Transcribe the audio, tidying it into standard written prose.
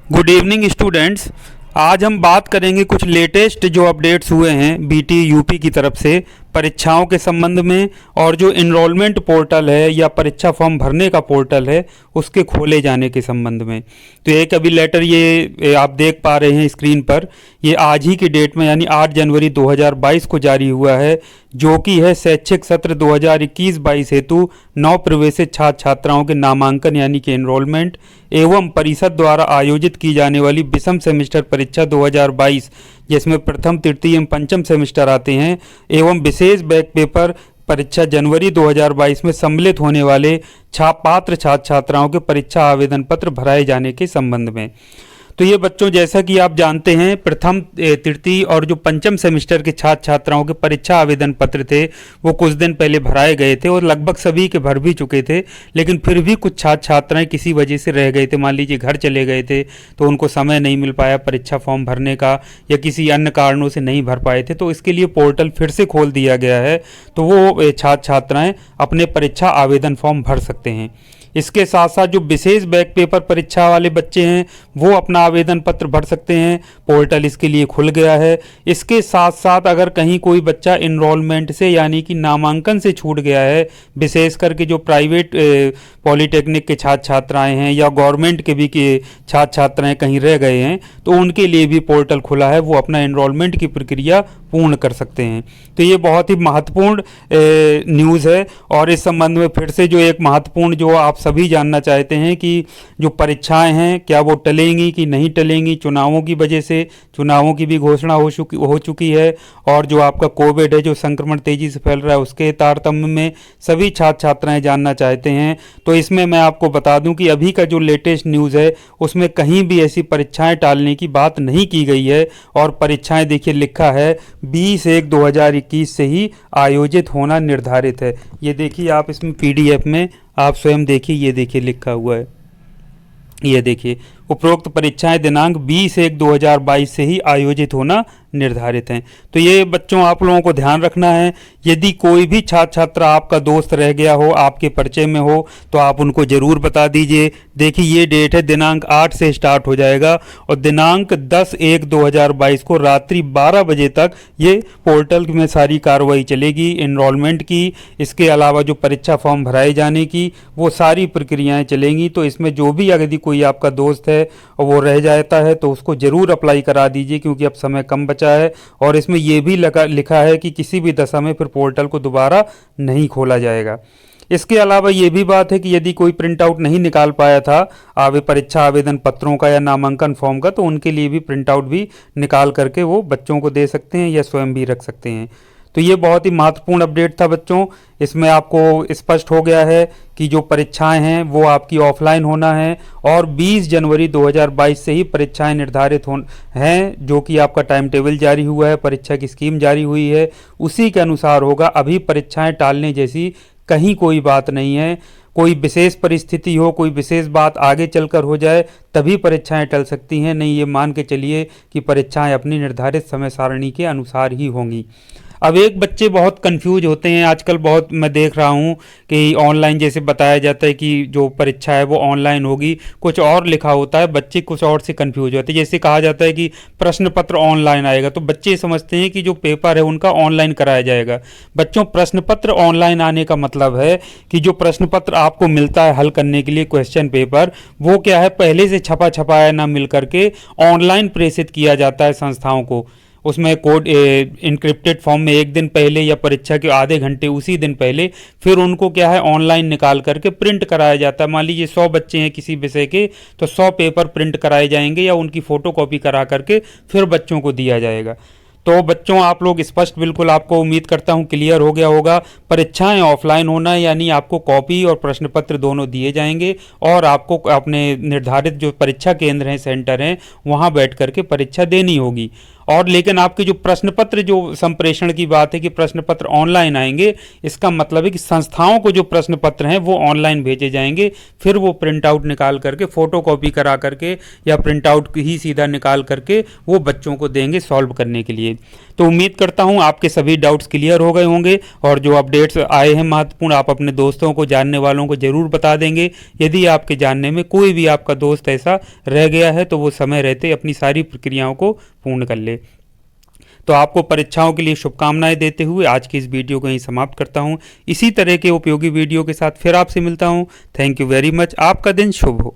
Good evening students. आज हम बात करेंगे कुछ लेटेस्ट जो अपडेट्स हुए हैं बीटी यूपी की तरफ से परीक्षाओं के संबंध में, और जो इनरोलमेंट पोर्टल है या परीक्षा फॉर्म भरने का पोर्टल है उसके खोले जाने के संबंध में। तो एक अभी लेटर ये आप देख पा रहे हैं स्क्रीन पर, ये आज ही की डेट में यानी 8 जनवरी 2022 को जारी हुआ है, जो कि है शैक्षिक सत्र 2021-22 हेतु नव प्रवेशित छात्र छात्राओं के नामांकन यानी कि एनरोलमेंट एवं परिषद द्वारा आयोजित की जाने वाली विषम सेमेस्टर परीक्षा 2022, जिसमें प्रथम तृतीय एवं पंचम सेमेस्टर आते हैं, एवं विशेष बैक पेपर परीक्षा जनवरी 2022 में सम्मिलित होने वाले पात्र छात्र छात्राओं के परीक्षा आवेदन पत्र भराए जाने के संबंध में। तो ये बच्चों, जैसा कि आप जानते हैं, प्रथम तृतीय और जो पंचम सेमेस्टर के छात्र छात्राओं के परीक्षा आवेदन पत्र थे वो कुछ दिन पहले भराए गए थे और लगभग सभी के भर भी चुके थे, लेकिन फिर भी कुछ छात्र छात्राएं किसी वजह से रह गए थे। मान लीजिए घर चले गए थे तो उनको समय नहीं मिल पाया परीक्षा फॉर्म भरने का, या किसी अन्य कारणों से नहीं भर पाए थे, तो इसके लिए पोर्टल फिर से खोल दिया गया है, तो वो छात्र छात्राएँ अपने परीक्षा आवेदन फॉर्म भर सकते हैं। इसके साथ साथ जो विशेष बैक पेपर परीक्षा वाले बच्चे हैं वो अपना आवेदन पत्र भर सकते हैं, पोर्टल इसके लिए खुल गया है। इसके साथ साथ अगर कहीं कोई बच्चा इनरोलमेंट से यानी कि नामांकन से छूट गया है, विशेष करके जो प्राइवेट पॉलिटेक्निक के छात्र छात्राएं हैं या गवर्नमेंट के भी के छात्र छात्राएं कहीं रह गए हैं, तो उनके लिए भी पोर्टल खुला है, वो अपना इनरोलमेंट की प्रक्रिया पूर्ण कर सकते हैं। तो ये बहुत ही महत्वपूर्ण न्यूज़ है। और इस संबंध में फिर से जो एक महत्वपूर्ण जो आप सभी जानना चाहते हैं कि जो परीक्षाएं हैं क्या वो टलेंगी कि नहीं टलेंगी, चुनावों की वजह से, चुनावों की भी घोषणा हो चुकी है, और जो आपका कोविड है जो संक्रमण तेजी से फैल रहा है उसके तारतम्य में सभी छात्र छात्राएं जानना चाहते हैं। तो इसमें मैं आपको बता दूं कि अभी का जो लेटेस्ट न्यूज़ है उसमें कहीं भी ऐसी परीक्षाएं टालने की बात नहीं की गई है, और परीक्षाएं देखिए लिखा है 20/1/2021 से ही आयोजित होना निर्धारित है। ये देखिए आप इसमें PDF में आप स्वयं देखिए, ये देखिए लिखा हुआ है, ये देखिए उपरोक्त परीक्षाएं दिनांक 20/1/2022 से ही आयोजित होना निर्धारित हैं। तो ये बच्चों आप लोगों को ध्यान रखना है, यदि कोई भी छात्र छात्रा आपका दोस्त रह गया हो, आपके परिचय में हो, तो आप उनको ज़रूर बता दीजिए। देखिए ये डेट है, दिनांक 8 से स्टार्ट हो जाएगा और दिनांक 10/1/2022 को रात्रि 12 बजे तक ये पोर्टल में सारी कार्रवाई चलेगी इनरोलमेंट की। इसके अलावा जो परीक्षा फॉर्म भराए जाने की वो सारी प्रक्रियाएँ चलेंगी। तो इसमें जो भी यदि कोई आपका दोस्त है और वो रह जाता है तो उसको ज़रूर अप्लाई करा दीजिए, क्योंकि अब समय कम बचा है। और इसमें ये भी लिखा है कि किसी भी दशा में फिर पोर्टल को दोबारा नहीं खोला जाएगा। इसके अलावा ये भी बात है कि यदि कोई प्रिंट आउट नहीं निकाल पाया था परीक्षा आवेदन पत्रों का या नामांकन फॉर्म का, तो उनके लिए भी प्रिंट आउट भी निकाल करके वो बच्चों को दे सकते हैं या स्वयं भी रख सकते हैं। तो ये बहुत ही महत्वपूर्ण अपडेट था बच्चों। इसमें आपको स्पष्ट हो गया है कि जो परीक्षाएं हैं वो आपकी ऑफलाइन होना है, और 20 जनवरी 2022 से ही परीक्षाएं निर्धारित हैं, जो कि आपका टाइम टेबल जारी हुआ है, परीक्षा की स्कीम जारी हुई है, उसी के अनुसार होगा। अभी परीक्षाएं टालने जैसी कहीं कोई बात नहीं है। कोई विशेष परिस्थिति हो, कोई विशेष बात आगे चलकर हो जाए तभी परीक्षाएं टल सकती हैं, नहीं ये मान के चलिए कि परीक्षाएं अपनी निर्धारित समय सारणी के अनुसार ही होंगी। अब एक बच्चे बहुत कंफ्यूज होते हैं आजकल, बहुत मैं देख रहा हूँ कि ऑनलाइन जैसे बताया जाता है कि जो परीक्षा है वो ऑनलाइन होगी, कुछ और लिखा होता है, बच्चे कुछ और से कंफ्यूज होते हैं। जैसे कहा जाता है कि प्रश्न पत्र ऑनलाइन आएगा, तो बच्चे समझते हैं कि जो पेपर है उनका ऑनलाइन कराया जाएगा। बच्चों, प्रश्न पत्र ऑनलाइन आने का मतलब है कि जो प्रश्न पत्र आपको मिलता है हल करने के लिए क्वेश्चन पेपर, वो क्या है पहले से छपा छपाया ना मिल करके ऑनलाइन प्रेषित किया जाता है संस्थाओं को। उसमें कोड इनक्रिप्टेड फॉर्म में एक दिन पहले या परीक्षा के आधे घंटे उसी दिन पहले फिर उनको क्या है ऑनलाइन निकाल करके प्रिंट कराया जाता है। मान लीजिए 100 बच्चे हैं किसी विषय के, तो 100 पेपर प्रिंट कराए जाएंगे या उनकी फ़ोटोकॉपी करा करके फिर बच्चों को दिया जाएगा। तो बच्चों आप लोग स्पष्ट, बिल्कुल आपको उम्मीद करता हूं क्लियर हो गया होगा। परीक्षाएं ऑफलाइन होना यानी आपको कॉपी और प्रश्न पत्र दोनों दिए जाएंगे, और आपको अपने निर्धारित जो परीक्षा केंद्र हैं, सेंटर हैं, वहां बैठ करके परीक्षा देनी होगी। और लेकिन आपके जो प्रश्न पत्र जो संप्रेषण की बात है कि प्रश्न पत्र ऑनलाइन आएंगे, इसका मतलब है कि संस्थाओं को जो प्रश्न पत्र हैं वो ऑनलाइन भेजे जाएंगे, फिर वो प्रिंट आउट निकाल करके फोटो कॉपी करा करके या प्रिंट आउट ही सीधा निकाल करके वो बच्चों को देंगे सॉल्व करने के लिए। तो उम्मीद करता हूँ आपके सभी डाउट्स क्लियर हो गए होंगे और जो अपडेट्स आए हैं महत्वपूर्ण, आप अपने दोस्तों को, जानने वालों को जरूर बता देंगे। यदि आपके जानने में कोई भी आपका दोस्त ऐसा रह गया है तो वो समय रहते अपनी सारी प्रक्रियाओं को पूर्ण कर ले। तो आपको परीक्षाओं के लिए शुभकामनाएं देते हुए आज की इस वीडियो को यहीं समाप्त करता हूं। इसी तरह के उपयोगी वीडियो के साथ फिर आपसे मिलता हूं। Thank you very much. आपका दिन शुभ हो।